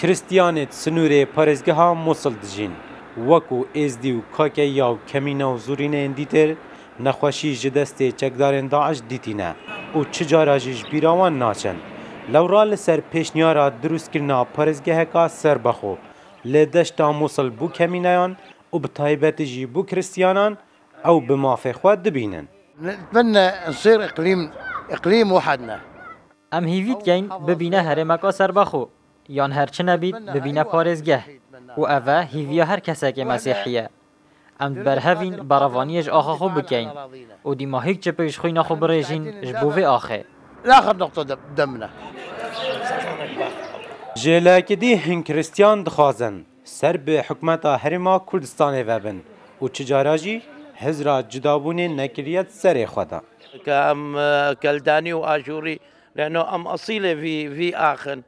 Kristiyanê Sinûrê parêzgeha Mosul dijîn. Wekû êzdî û kakeya û kemîna û zûrîneyên dîtir, nexweşî ji destê çekdarên Daeş dîtîne û çi cara jî ji bîra wan naçin. Lewra li ser pêşniyara drûstkirina parêzgeheka Serbexwe lê deşta Mosul bû kemînayan û bi taybetî jî bû Kristiyanan ew bi mafê xwe dibînin. نتمنى نصير اقليم وحدنا. ام هیویت گین ببینه هرمکا سربخو یان هرچه نبید ببینه پارێزگeh و اوه هیویا هر کسک مسیحیه ام برهوین براوانیش آخه خو بکین و دیما هیچ چه پیش خوی نخو بریجین جبوه آخه لاخر نقطة دمنا. جێلایەکێدی hin Kristiyan dixwazin ser bi hikûmeta Herêma Kurdistanê vebin û çi cara jî hizra cudabûnê nekiriye serê xwe da. كأم كلداني وآجوري لأنه أم أصيلة في آخن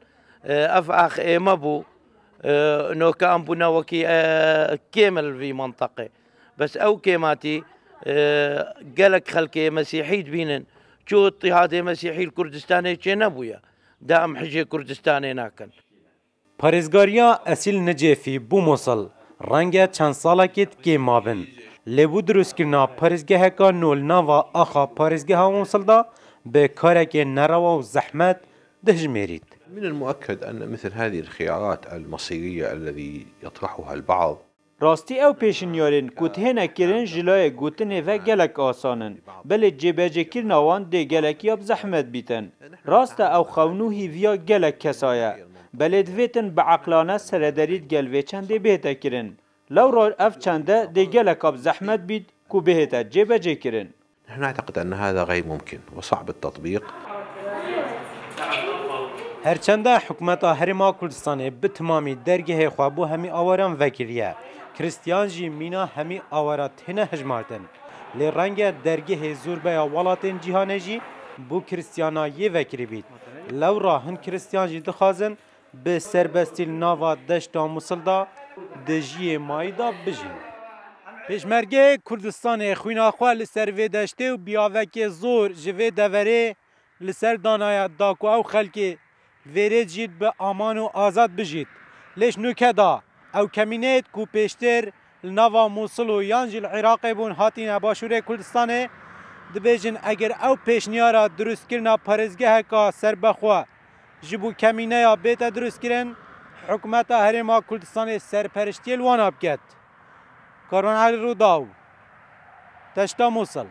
أف آخ مبو إنه كأم بنا وكي كامل في منطقة بس أو كيماتي قالك خلكي مسيحي بينن شو اضطهاد مسيحي الكردستاني نبويا دام حجي كردستاني ناكن Parêzgariya esîl Necefî bû Mosul renge çend salekê kêm mabin. Lê bû drûstkirina parêzgeheka nû li nava axa parêzgeha Mosul da bi karekê nerawa û zehmet dihijmêrît. من المؤكد أن مثل هذه الخيارات المصيرية الذي يطرحها البعض راستی او پیشنیارین کو تهنه کرن جلای گوتنه و گلک آسانن بله جبهه کرنا وان ده گلکی اب زحمت بیتن راست او خونو هیویا گلک کسایه بله دویتن بعقلانه سردارید گلوه چنده بهتا کرن لو را اف چنده ده گلک اب زحمت بید کو بهتا جبهه کرن. نحن نعتقد أن هذا غير ممكن وصعب التطبيق. Herçende hikûmeta Herêma Kurdistanê bi timamî dergehê xwe bû hemî awaran vekiriye. Kristiyan jî mîna hemî awara têne hejmartin. Lê renge dergehê zûrbeya welatên cîhanê jî bû Kristiyana yê vekirî bît. Lewra hin Kristiyan jî dixwazin bi serbestî li nava deşta Mosul da di jiyê mayî da bijîn. Pêşmergehê Kurdistanê xwîna xwe li ser vê deştê û biyavekê zor ji vê deverê li ser danaya da ku ew xelkê verê jît bi aman û azad bijît. Lêş nûke da ew kemîneyê ku pêştr li nava Mosul û yan jî li Iraqê bûn hatîne başûrê Kurdistanê dibêjin eger ew pêşniyara drûstkirina parêzgeheka Serbexwe ji bo kemîneya bête drûstkirin hikûmeta Herêma Kurdistanê serpereştiyê li wan biket. Karvan Elî Rûdaw, Teşta Mosul.